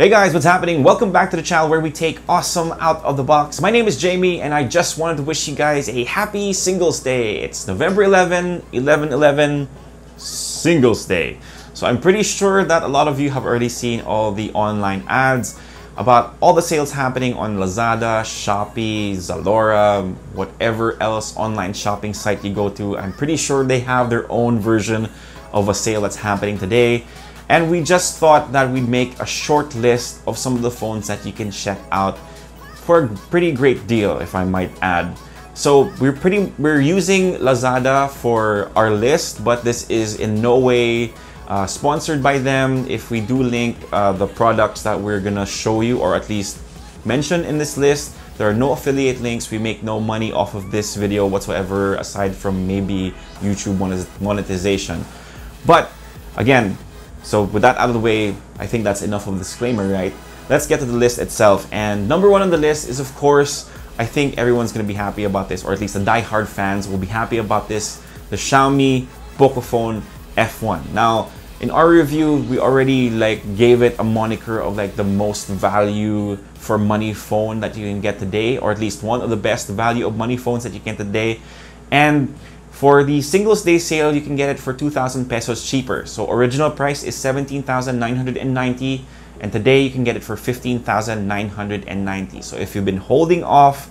Hey guys, what's happening? Welcome back to the channel where we take awesome out of the box. My name is Jamie and I just wanted to wish you guys a happy Singles Day. It's November 11, 11/11, Singles Day. So I'm pretty sure that a lot of you have already seen all the online ads about all the sales happening on Lazada, Shopee, Zalora, whatever else online shopping site you go to. I'm pretty sure they have their own version of a sale that's happening today. And we just thought that we'd make a short list of some of the phones that you can check out for a pretty great deal, if I might add. So we're using Lazada for our list, but this is in no way sponsored by them. If we do link the products that we're gonna show you, or at least mention in this list, there are no affiliate links. We make no money off of this video whatsoever, aside from maybe YouTube monetization. But again, so with that out of the way, I think that's enough of a disclaimer, right? Let's get to the list itself. And number one on the list is, of course, I think everyone's going to be happy about this, or at least the die-hard fans will be happy about this, the Xiaomi Pocophone F1. Now, in our review, we already gave it a moniker of the most value for money phone that you can get today, or at least one of the best value of money phones that you can get today. And for the Singles Day sale, you can get it for 2,000 pesos cheaper. So original price is 17,990, and today you can get it for 15,990. So if you've been holding off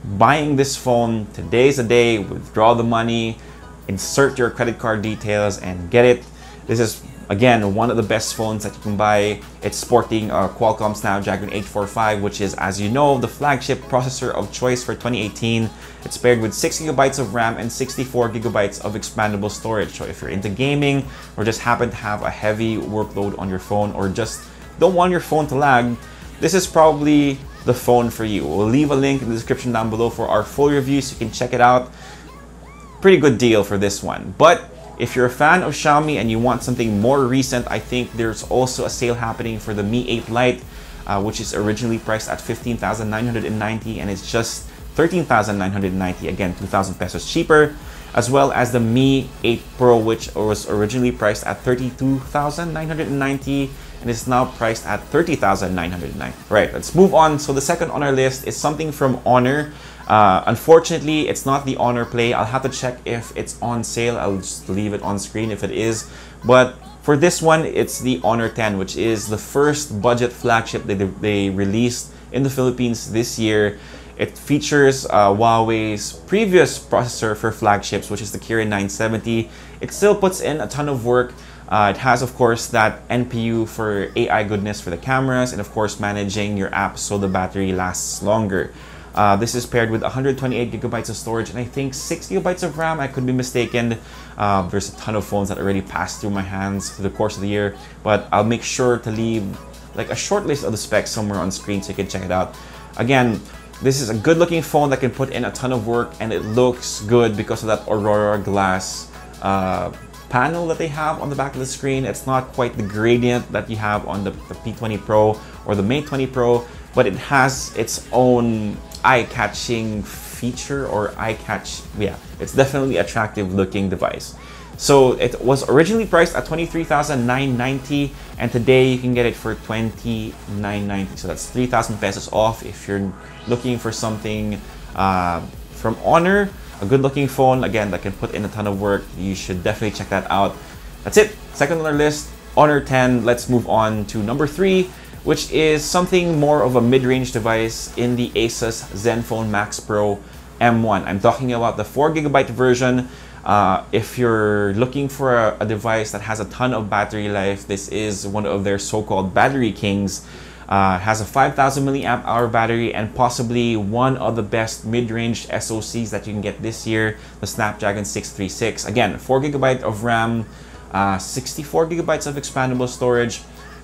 buying this phone, today's the day. Withdraw the money, insert your credit card details, and get it. This is, again, one of the best phones that you can buy. It's sporting a Qualcomm Snapdragon 845, which is, as you know, the flagship processor of choice for 2018. It's paired with 6 GB of RAM and 64 GB of expandable storage. So if you're into gaming, or just happen to have a heavy workload on your phone, or just don't want your phone to lag, this is probably the phone for you. We'll leave a link in the description down below for our full review so you can check it out. Pretty good deal for this one. But if you're a fan of Xiaomi and you want something more recent, I think there's also a sale happening for the Mi 8 Lite, which is originally priced at 15,990, and it's just 13,990, again 2,000 pesos cheaper, as well as the Mi 8 Pro, which was originally priced at 32,990 and is now priced at 30,990. Right, let's move on. So the second on our list is something from Honor. Unfortunately, it's not the Honor Play. I'll have to check if it's on sale. I'll just leave it on screen if it is. But for this one, it's the Honor 10, which is the first budget flagship that they released in the Philippines this year. It features Huawei's previous processor for flagships, which is the Kirin 970. It still puts in a ton of work. It has, of course, that NPU for AI goodness for the cameras, and of course managing your apps so the battery lasts longer. This is paired with 128 GB of storage and I think 6 GB of RAM. I could be mistaken. There's a ton of phones that already passed through my hands through the course of the year, but I'll make sure to leave a short list of the specs somewhere on screen so you can check it out. Again, this is a good looking phone that can put in a ton of work, and it looks good because of that Aurora glass panel that they have on the back of the screen. It's not quite the gradient that you have on the P20 Pro or the Mate 20 Pro, but it has its own eye-catching feature, or yeah, it's definitely attractive looking device. So it was originally priced at 23,990, and today you can get it for 29,990. So that's 3,000 pesos off. If you're looking for something from Honor, a good looking phone, again, that can put in a ton of work, you should definitely check that out. That's it. Second on our list, Honor 10. Let's move on to number 3, which is something more of a mid-range device in the Asus Zenfone Max Pro M1. I'm talking about the 4 GB version. If you're looking for a device that has a ton of battery life, this is one of their so-called battery kings. Has a 5,000 milliamp hour battery and possibly one of the best mid-range SoCs that you can get this year, the Snapdragon 636. Again, 4 GB of RAM, 64 GB of expandable storage.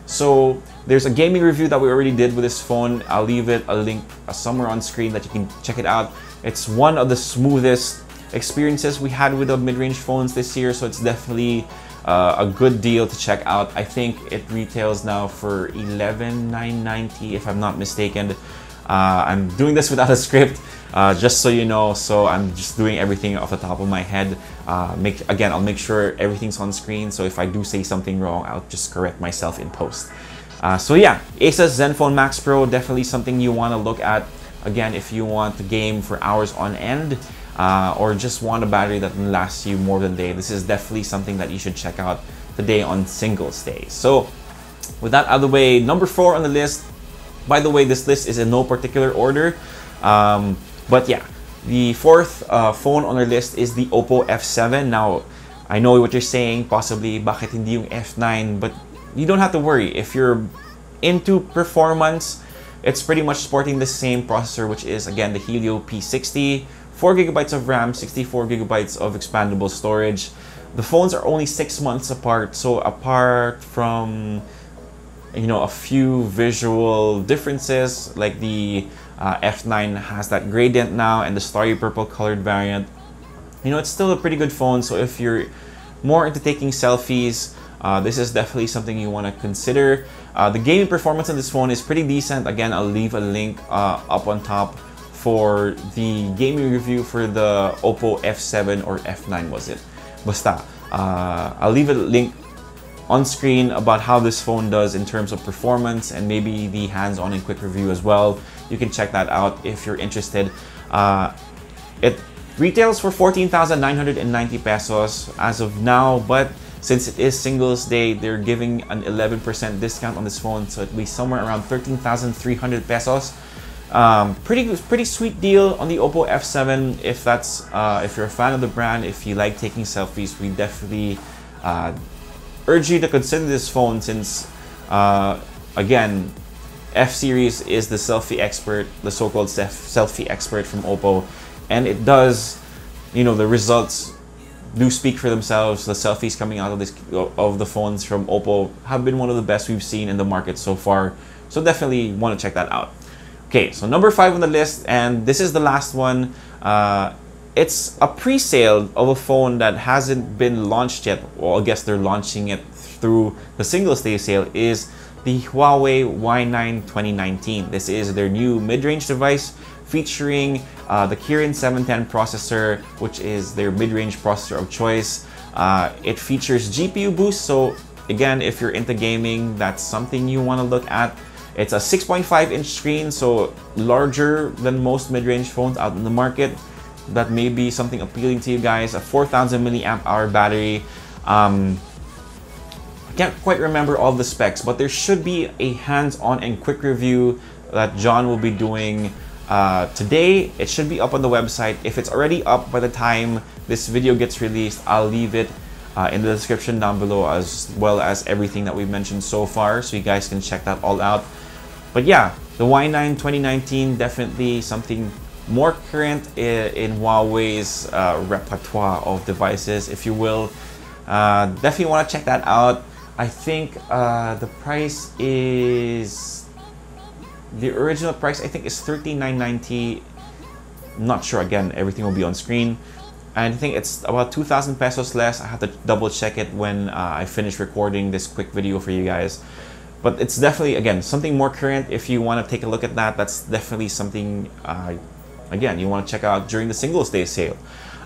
So there's a gaming review that we already did with this phone. I'll leave it a link somewhere on screen that you can check it out. It's one of the smoothest experiences we had with the mid-range phones this year, so it's definitely a good deal to check out. I think it retails now for 11,990 if I'm not mistaken. I'm doing this without a script, just so you know, so I'm just doing everything off the top of my head. Again, I'll make sure everything's on screen, so if I do say something wrong, I'll just correct myself in post. So yeah, Asus Zenfone Max Pro, definitely something you want to look at. Again, if you want to game for hours on end, or just want a battery that lasts you more than a day, this is definitely something that you should check out today on Singles Day. So with that out of the way, number 4 on the list. By the way, this list is in no particular order, but yeah, the 4th phone on our list is the Oppo F7. Now, I know what you're saying, possibly bakit hindi yung F9, but you don't have to worry. If you're into performance, it's pretty much sporting the same processor, which is again the Helio P60, 4GB of RAM, 64GB of expandable storage. The phones are only 6 months apart, so apart from, you know, a few visual differences, like the F9 has that gradient now and the starry purple colored variant, you know, it's still a pretty good phone. So if you're more into taking selfies, this is definitely something you want to consider. The gaming performance on this phone is pretty decent. Again, I'll leave a link up on top for the gaming review for the Oppo F7 or F9 was it? Basta. I'll leave a link on screen about how this phone does in terms of performance and maybe the hands-on and quick review as well. You can check that out if you're interested. It retails for 14,990 pesos as of now, but since it is Singles Day, they're giving an 11% discount on this phone, so it'll be somewhere around 13,300 pesos. Pretty sweet deal on the Oppo F7 if that's if you're a fan of the brand, if you like taking selfies. We definitely urge you to consider this phone, since again, F series is the selfie expert, the so-called selfie expert from Oppo, and it does, you know, the results do speak for themselves. The selfies coming out of the phones from Oppo have been one of the best we've seen in the market so far, so definitely want to check that out. Okay, so number 5 on the list, and this is the last one. It's a pre-sale of a phone that hasn't been launched yet. Well, I guess they're launching it through the Singles Day sale, is the Huawei Y9 2019. This is their new mid-range device featuring the Kirin 710 processor, which is their mid-range processor of choice. It features GPU boost, so again, if you're into gaming, that's something you want to look at. It's a 6.5-inch screen, so larger than most mid-range phones out in the market. That may be something appealing to you guys. A 4,000 milliamp hour battery. I can't quite remember all the specs, but there should be a hands-on and quick review that John will be doing today. It should be up on the website. If it's already up by the time this video gets released, I'll leave it in the description down below, as well as everything that we've mentioned so far, so you guys can check that all out. But yeah, the Y9 2019, definitely something more current in Huawei's repertoire of devices, if you will. Definitely want to check that out. I think the price is, the original price I think is $13,990. I'm not sure, again, everything will be on screen. And I think it's about 2,000 pesos less. I have to double check it when I finish recording this quick video for you guys. But it's definitely, again, something more current. If you want to take a look at that, that's definitely something, again, you want to check out during the Singles Day sale.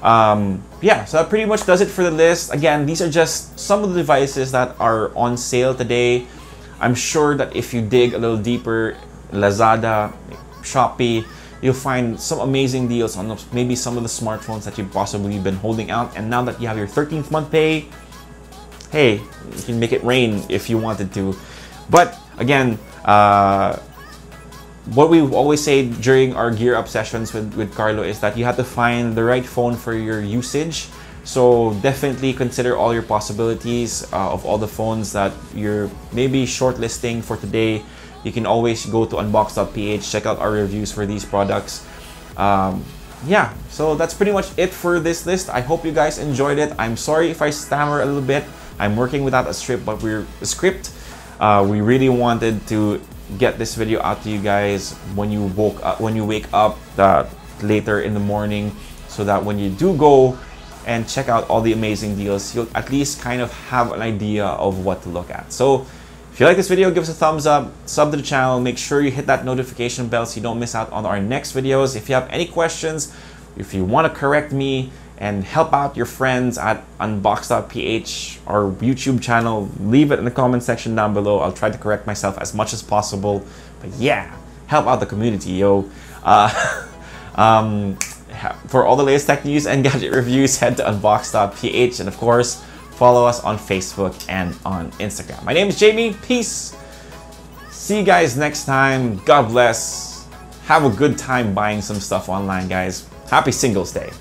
Yeah, so that pretty much does it for the list. Again, these are just some of the devices that are on sale today. I'm sure that if you dig a little deeper, Lazada, Shopee, you'll find some amazing deals on maybe some of the smartphones that you've possibly been holding out. And now that you have your 13th month pay, hey, you can make it rain if you wanted to. But again, what we always say during our gear up sessions with Carlo is that you have to find the right phone for your usage. So definitely consider all your possibilities of all the phones that you're maybe shortlisting for today. You can always go to unbox.ph, check out our reviews for these products. Yeah, so that's pretty much it for this list. I hope you guys enjoyed it. I'm sorry if I stammer a little bit. I'm working without a script, but we really wanted to get this video out to you guys when you wake up later in the morning, so that when you do go and check out all the amazing deals, you'll at least kind of have an idea of what to look at. So if you like this video, give us a thumbs up, sub to the channel, make sure you hit that notification bell so you don't miss out on our next videos. If you have any questions, if you want to correct me, and help out your friends at unbox.ph, our YouTube channel. Leave it in the comment section down below. I'll try to correct myself as much as possible. But yeah, help out the community, yo. For all the latest tech news and gadget reviews, head to unbox.ph, and of course, follow us on Facebook and on Instagram. My name is Jamie. Peace. See you guys next time. God bless. Have a good time buying some stuff online, guys. Happy Singles Day.